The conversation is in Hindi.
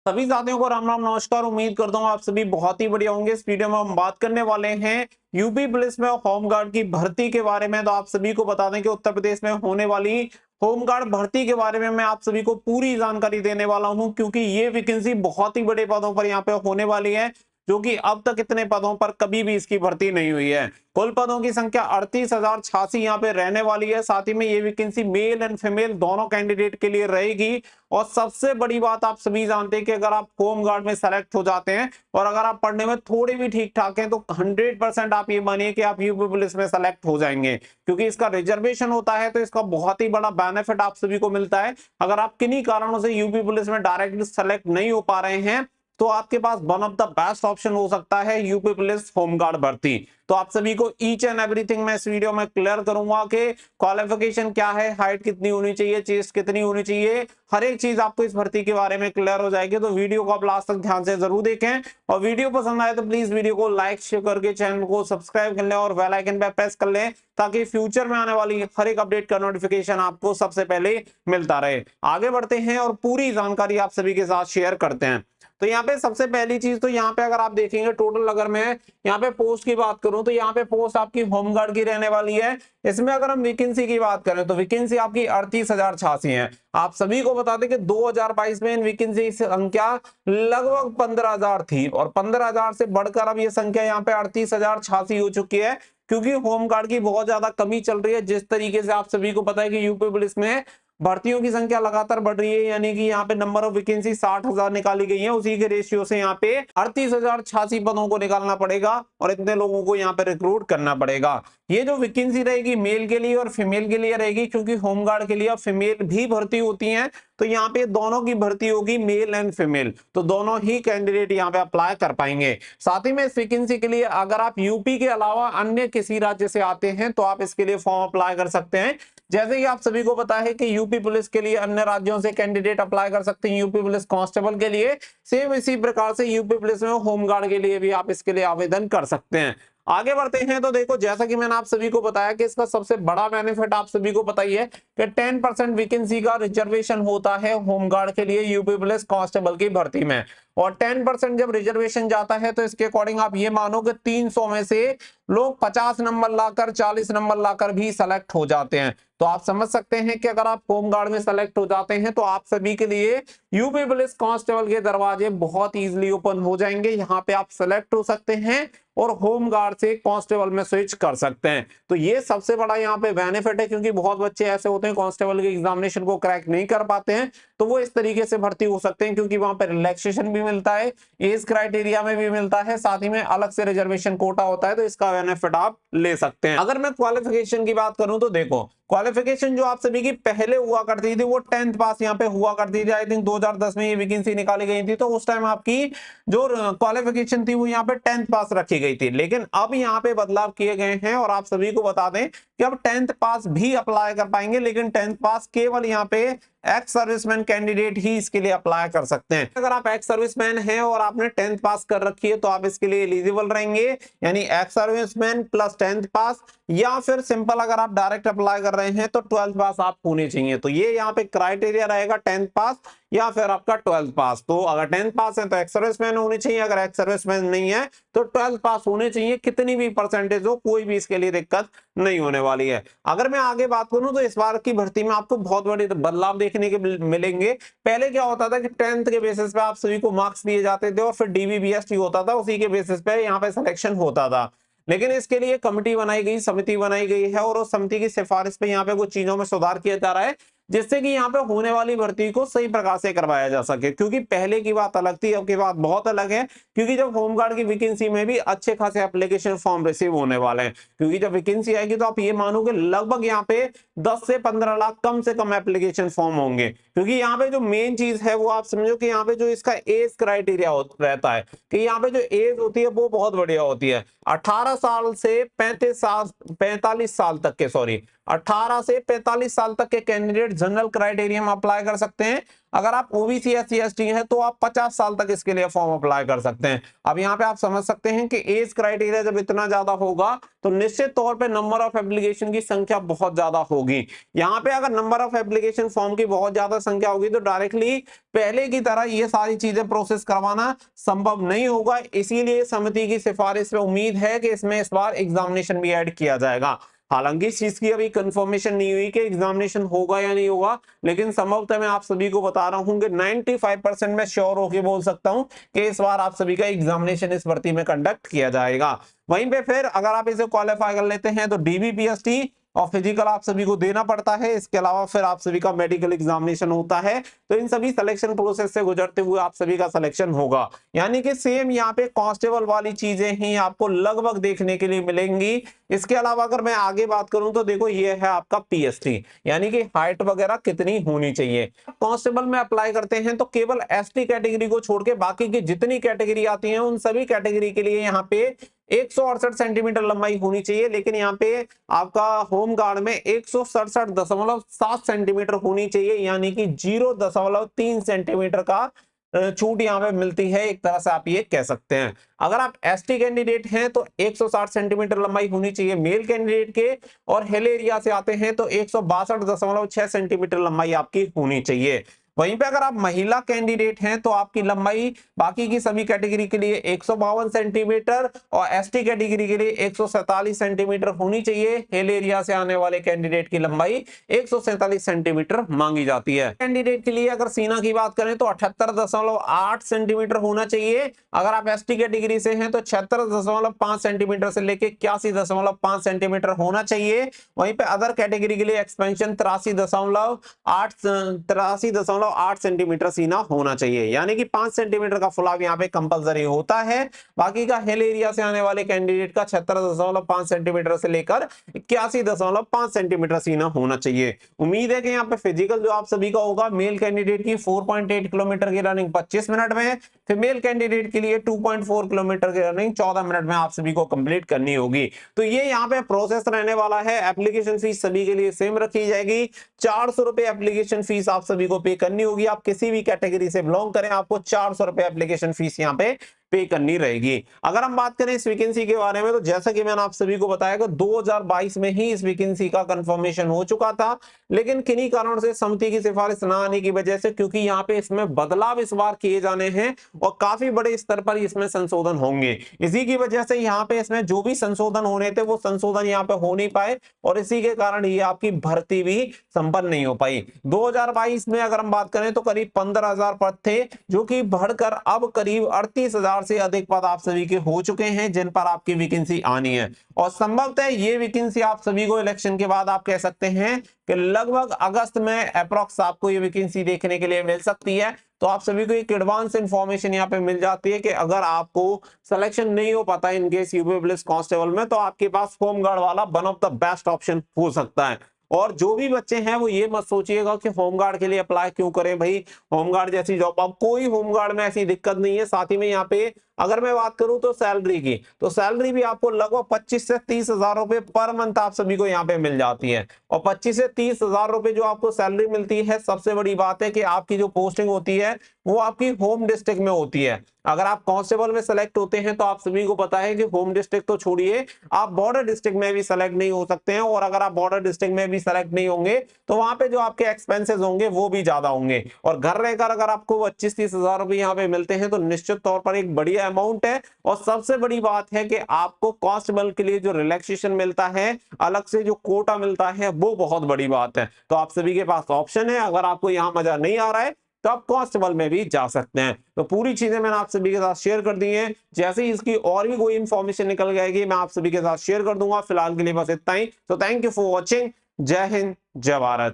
सभी साथियों को राम राम नमस्कार। उम्मीद करता हूँ आप सभी बहुत ही बढ़िया होंगे। इस वीडियो में हम बात करने वाले हैं यूपी पुलिस में होमगार्ड की भर्ती के बारे में। तो आप सभी को बता दें कि उत्तर प्रदेश में होने वाली होमगार्ड भर्ती के बारे में मैं आप सभी को पूरी जानकारी देने वाला हूं, क्योंकि ये वैकेंसी बहुत ही बड़े पदों पर यहाँ पे होने वाली है, जो कि अब तक इतने पदों पर कभी भी इसकी भर्ती नहीं हुई है। कुल पदों की संख्या 38,086 यहाँ पे रहने वाली है। साथ ही में ये वैकेंसी मेल एंड फीमेल दोनों कैंडिडेट के लिए रहेगी। और सबसे बड़ी बात आप सभी जानते हैं कि अगर आप होम गार्ड में सेलेक्ट हो जाते हैं और अगर आप पढ़ने में थोड़े भी ठीक ठाक हैं तो 100% आप ये मानिए कि आप यूपी पुलिस में सेलेक्ट हो जाएंगे, क्योंकि इसका रिजर्वेशन होता है। तो इसका बहुत ही बड़ा बेनिफिट आप सभी को मिलता है। अगर आप किन्हीं कारणों से यूपी पुलिस में डायरेक्टली सेलेक्ट नहीं हो पा रहे हैं तो आपके पास one of the best option हो सकता है यूपी पुलिस होमगार्ड भर्ती। तो आप सभी को ईच एंड एवरीथिंग मैं इस वीडियो में क्लियर करूंगा कि क्वालिफिकेशन क्या है, हाइट कितनी होनी चाहिए, चेस्ट कितनी होनी चाहिए, हर एक चीज आपको इस भर्ती के बारे में क्लियर हो जाएगी। तो वीडियो को आप लास्ट तक ध्यान से जरूर देखें और वीडियो पसंद आए तो प्लीज वीडियो को लाइक शेयर करके चैनल को सब्सक्राइब कर लें और बेल आइकन पे प्रेस कर लें, ताकि फ्यूचर में आने वाली हर एक अपडेट का नोटिफिकेशन आपको सबसे पहले मिलता रहे। आगे बढ़ते हैं और पूरी जानकारी आप सभी के साथ शेयर करते हैं। तो यहाँ पे सबसे पहली चीज, तो यहाँ पे अगर आप देखेंगे टोटल, अगर मैं यहाँ पे पोस्ट की बात करूं तो यहाँ पे पोस्ट आपकी होमगार्ड की रहने वाली है। इसमें अगर हम वैकेंसी की बात करें तो वैकेंसी आपकी 38,086 है। आप सभी को बता दें कि 2022 में इन वैकेंसी की संख्या लगभग 15,000 थी और 15,000 से बढ़कर अब ये संख्या यहाँ पे 38,086 हो चुकी है, क्योंकि होमगार्ड की बहुत ज्यादा कमी चल रही है। जिस तरीके से आप सभी को पता है कि यूपी पुलिस में भर्तियों की संख्या लगातार बढ़ रही है, यानी कि यहाँ पे नंबर ऑफ वैकेंसी 60,000 निकाली गई है, उसी के रेशियो से यहाँ पे 38,086 पदों को निकालना पड़ेगा और इतने लोगों को यहाँ पे रिक्रूट करना पड़ेगा। ये जो वैकेंसी रहेगी मेल के लिए और फीमेल के लिए रहेगी, क्योंकि होमगार्ड के लिए अब फीमेल भी भर्ती होती है। तो यहाँ पे दोनों की भर्ती होगी, मेल एंड फीमेल, तो दोनों ही कैंडिडेट यहाँ पे अप्लाई कर पाएंगे। साथ ही में इस वैकेंसी के लिए अगर आप यूपी के अलावा अन्य किसी राज्य से आते हैं तो आप इसके लिए फॉर्म अप्लाई कर सकते हैं। जैसे कि आप सभी को पता है कि यूपी पुलिस के लिए अन्य राज्यों से कैंडिडेट अप्लाई कर सकते हैं यूपी पुलिस कांस्टेबल के लिए, सेम इसी प्रकार से यूपी पुलिस में होमगार्ड के लिए भी आप इसके लिए आवेदन कर सकते हैं। आगे बढ़ते हैं तो देखो, जैसा कि मैंने आप सभी को बताया कि इसका सबसे बड़ा बेनिफिट आप सभी को पता ही है कि 10% वैकेंसी का रिजर्वेशन होता है होमगार्ड के लिए यूपी पुलिस कांस्टेबल की भर्ती में। और 10% जब रिजर्वेशन जाता है तो इसके अकॉर्डिंग आप ये मानो कि 300 में से लोग 50 नंबर लाकर 40 नंबर लाकर भी सेलेक्ट हो जाते हैं। तो आप समझ सकते हैं कि अगर आप होमगार्ड में सेलेक्ट हो जाते हैं तो आप सभी के लिए यूपी पुलिस कांस्टेबल के दरवाजे बहुत इजीली ओपन हो जाएंगे। यहाँ पे आप सेलेक्ट हो सकते हैं और होमगार्ड से कांस्टेबल में स्विच कर सकते हैं। तो ये सबसे बड़ा यहाँ पे बेनिफिट है, क्योंकि बहुत बच्चे ऐसे होते हैं कांस्टेबल के एग्जामिनेशन को क्रैक नहीं कर पाते हैं, तो वो इस तरीके से भर्ती हो सकते हैं, क्योंकि वहां पर रिलैक्सेशन भी मिलता है, एज क्राइटेरिया में भी मिलता है, साथ ही में अलग से रिजर्वेशन कोटा होता है, तो इसका बेनिफिट आप ले सकते हैं। अगर मैं क्वालिफिकेशन की बात करूं तो देखो, क्वालिफिकेशन जो आप सभी की पहले हुआ करती थी वो 10th पास यहाँ पे हुआ करती थी। आई थिंक 2010 में ये वैकेंसी निकाली गई थी, तो उस टाइम आपकी जो क्वालिफिकेशन थी वो यहाँ पे 10th पास रखी गई थी। लेकिन अब यहाँ पे बदलाव किए गए हैं और आप सभी को बता दें कि अब 10th पास भी अप्लाई कर पाएंगे, लेकिन 10th पास केवल यहाँ पे एक्स सर्विसमैन कैंडिडेट ही इसके लिए अप्लाई कर सकते हैं। अगर आप एक्स सर्विसमैन हैं और आपने 10th पास कर रखी है तो आप इसके लिए एलिजिबल रहेंगे, यानी एक्स सर्विसमैन प्लस 10th पास, या फिर सिंपल अगर आप डायरेक्ट अप्लाई कर रहे हैं तो 12th पास आप होने चाहिए। तो ये यहाँ पे क्राइटेरिया रहेगा 10th पास या फिर आपका 12th पास। तो अगर 10th पास है तो एक्स सर्विसमैन होने चाहिए, अगर एक्स सर्विसमैन नहीं है तो 12th पास होने चाहिए। कितनी भी परसेंटेज हो, कोई भी इसके लिए दिक्कत नहीं होने वाली है। अगर मैं आगे बात करूं तो इस बार की भर्ती में आपको बहुत बड़े बदलाव देखने के मिलेंगे। पहले क्या होता था कि 10th के बेसिस पे आप सभी को मार्क्स दिए जाते थे और फिर डीबीबीएसटी होता था, उसी के बेसिस पे यहाँ पे सिलेक्शन होता था। लेकिन इसके लिए कमेटी बनाई गई, समिति बनाई गई है और उस समिति की सिफारिश पे यहाँ पे कुछ चीजों में सुधार किया जा रहा है, जिससे कि यहाँ पे होने वाली भर्ती को सही प्रकार से करवाया जा सके। क्योंकि पहले की बात अलग थी, अब की बात बहुत अलग है, क्योंकि जब होमगार्ड की वैकेंसी में भी अच्छे खासे एप्लीकेशन फॉर्म रिसीव होने वाले हैं। क्योंकि जब वैकेंसी आएगी तो आप ये मानो कि लगभग यहाँ पे 10 से 15 लाख कम से कम एप्लीकेशन फॉर्म होंगे। क्योंकि यहाँ पे जो मेन चीज है वो आप समझो कि यहाँ पे जो इसका एज क्राइटेरिया रहता है कि यहाँ पे जो एज होती है वो बहुत बढ़िया होती है। 18 साल से 45 साल 45 साल तक के, सॉरी 18 से 45 साल तक के कैंडिडेट जनरल क्राइटेरिया में अप्लाई कर सकते हैं। अगर आप ओबीसी SC ST हैं तो आप 50 साल तक इसके लिए फॉर्म अप्लाई कर सकते हैं। अब यहाँ पे आप समझ सकते हैं कि एज क्राइटेरिया जब इतना ज्यादा होगा तो निश्चित तौर पे नंबर ऑफ एप्लीकेशन की संख्या बहुत ज्यादा होगी। यहाँ पे अगर नंबर ऑफ एप्लीकेशन फॉर्म की बहुत ज्यादा संख्या होगी तो डायरेक्टली पहले की तरह ये सारी चीजें प्रोसेस करवाना संभव नहीं होगा। इसीलिए समिति की सिफारिश पे उम्मीद है कि इसमें इस बार एग्जामिनेशन भी ऐड किया जाएगा। हालांकि इस चीज की अभी कंफर्मेशन नहीं हुई कि एग्जामिनेशन होगा या नहीं होगा, लेकिन संभवतः मैं आप सभी को बता रहा हूं कि 95% मैं श्योर होकर बोल सकता हूं कि इस बार आप सभी का एग्जामिनेशन इस भर्ती में कंडक्ट किया जाएगा। वहीं पे फिर अगर आप इसे क्वालिफाई कर लेते हैं तो DBPST और फिजिकल आप सभी को देना पड़ता है। इसके अलावा फिर आप सभी का मेडिकल एग्जामिनेशन होता है। तो इन सभी सिलेक्शन प्रोसेस से गुजरते हुए आप सभी का सिलेक्शन होगा। यानी कि सेम यहाँ पे कांस्टेबल वाली चीजें ही आपको लगभग देखने के लिए मिलेंगी। इसके अलावा अगर मैं आगे बात करूं तो देखो ये है आपका PST, यानी कि हाइट वगैरह कितनी होनी चाहिए। कांस्टेबल में अप्लाई करते हैं तो केवल ST कैटेगरी को छोड़ के बाकी की जितनी कैटेगरी आती है उन सभी कैटेगरी के लिए यहाँ पे 168 सेंटीमीटर लंबाई होनी चाहिए। लेकिन यहाँ पे आपका होम गार्ड में 167.7 सेंटीमीटर होनी चाहिए, यानी कि 0.3 सेंटीमीटर का छूट यहाँ पे मिलती है, एक तरह से आप ये कह सकते हैं। अगर आप ST कैंडिडेट हैं तो 160 सेंटीमीटर लंबाई होनी चाहिए मेल कैंडिडेट के, और हिल एरिया से आते हैं तो 162.6 सेंटीमीटर लंबाई आपकी होनी चाहिए। वहीं पे अगर आप महिला कैंडिडेट हैं तो आपकी लंबाई बाकी की सभी कैटेगरी के लिए 152 सेंटीमीटर और ST कैटेगरी के लिए 147 सेंटीमीटर होनी चाहिए। हिल एरिया से आने वाले कैंडिडेट की लंबाई 147 सेंटीमीटर मांगी जाती है। कैंडिडेट के लिए अगर सीना की बात करें तो 78.8 सेंटीमीटर होना चाहिए। अगर आप ST कैटेगरी से हैं तो 76.5 सेंटीमीटर से लेके 81.5 सेंटीमीटर होना चाहिए। वहीं पे अदर कैटेगरी के लिए एक्सपेंशन 83.8 सेंटीमीटर सीना होना चाहिए, यानी कि 5 सेंटीमीटर का फुलाव यहाँ पे कंपलसरी होता है। बाकी का हिल एरिया से आने वाले कैंडिडेट का 76.5 सेंटीमीटर से लेकर 81.5 सेंटीमीटर सीना होना चाहिए। उम्मीद है कि यहाँ पे फिजिकल जो आप सभी का होगा, मेल कैंडिडेट की 4.8 किलोमीटर की रनिंग 25 मिनट में, फीमेल कैंडिडेट के लिए 2.4 किलोमीटर की रनिंग 14 मिनट में आप सभी को कंप्लीट करनी होगी। तो ये यहाँ पे प्रोसेस रहने वाला है। एप्लीकेशन फीस सभी के लिए सेम रखी जाएगी। 400 रुपए एप्लीकेशन फीस आप सभी को पे करनी होगी। आप किसी भी कैटेगरी से बिलोंग करें, आपको 400 रुपए एप्लीकेशन फीस यहाँ पे पे करनी रहेगी। अगर हम बात करें इस वैकेंसी के बारे में तो जैसा कि मैंने आप सभी को बताया कि 2022 में ही इस वैकेंसी का कंफर्मेशन हो चुका था, लेकिन किन्हीं कारणों से समिति की सिफारिश ना आने की वजह से, क्योंकि यहाँ पे इसमें बदलाव इस बार किए जाने हैं और काफी बड़े स्तर पर इसमें संशोधन होंगे, इसी की वजह से यहाँ पे इसमें जो भी संशोधन होने थे वो संशोधन यहाँ पे हो नहीं पाए और इसी के कारण ये आपकी भर्ती भी संपन्न नहीं हो पाई। 2022 में अगर हम बात करें तो करीब 15,000 पद थे, जो कि बढ़कर अब करीब 38,000 से अधिक पद आप सभी के हो चुके हैं जिन पर आपकी वैकेंसी आनी है। और संभवतः ये वैकेंसी आप सभी को इलेक्शन के बाद आप कह सकते हैं कि लगभग अगस्त में अप्रॉक्स आपको ये वैकेंसी देखने के लिए मिल सकती है। तो आप सभी को एक एडवांस इंफॉर्मेशन यहाँ पे मिल जाती है कि अगर आपको सिलेक्शन नहीं हो पाता in case UP police constable में, तो आपके पास होमगार्ड वाला one of the best option हो सकता है। और जो भी बच्चे हैं वो ये मत सोचिएगा कि होमगार्ड के लिए अप्लाई क्यों करें भाई, होमगार्ड जैसी जॉब, अब कोई होमगार्ड में ऐसी दिक्कत नहीं है। साथ ही में यहाँ पे अगर मैं बात करूं तो सैलरी की, तो सैलरी भी आपको लगभग 25 से 30,000 रुपए पर मंथ आप सभी को यहाँ पे मिल जाती है। और 25 से 30,000 रुपए जो आपको सैलरी मिलती है, सबसे बड़ी बात है कि आपकी जो पोस्टिंग होती है वो आपकी होम डिस्ट्रिक्ट में होती है। अगर आप कांस्टेबल में सेलेक्ट होते हैं तो आप सभी को पता है कि होम डिस्ट्रिक्ट तो छोड़िए, आप बॉर्डर डिस्ट्रिक्ट में भी सेलेक्ट नहीं हो सकते हैं। और अगर आप बॉर्डर डिस्ट्रिक्ट में भी सेलेक्ट नहीं होंगे तो वहां पे जो आपके एक्सपेंसेस होंगे वो भी ज्यादा होंगे। और घर रहकर अगर आपको 25-30,000 रुपए यहाँ पे मिलते हैं तो निश्चित तौर पर एक बढ़िया अमाउंट है। और सबसे बड़ी बात है कि आपको कांस्टेबल के लिए जो रिलैक्सेशन मिलता है, अलग से जो कोटा मिलता है, वो बहुत बड़ी बात है। तो आप सभी के पास ऑप्शन है, अगर आपको यहाँ मजा नहीं आ रहा है तो आप कांस्टेबल में भी जा सकते हैं। तो पूरी चीजें मैंने आप सभी के साथ शेयर कर दी हैं। जैसे ही इसकी और भी कोई इंफॉर्मेशन निकल जाएगी मैं आप सभी के साथ शेयर कर दूंगा। फिलहाल के लिए बस इतना ही। तो थैंक यू फॉर वॉचिंग। जय हिंद, जय भारत।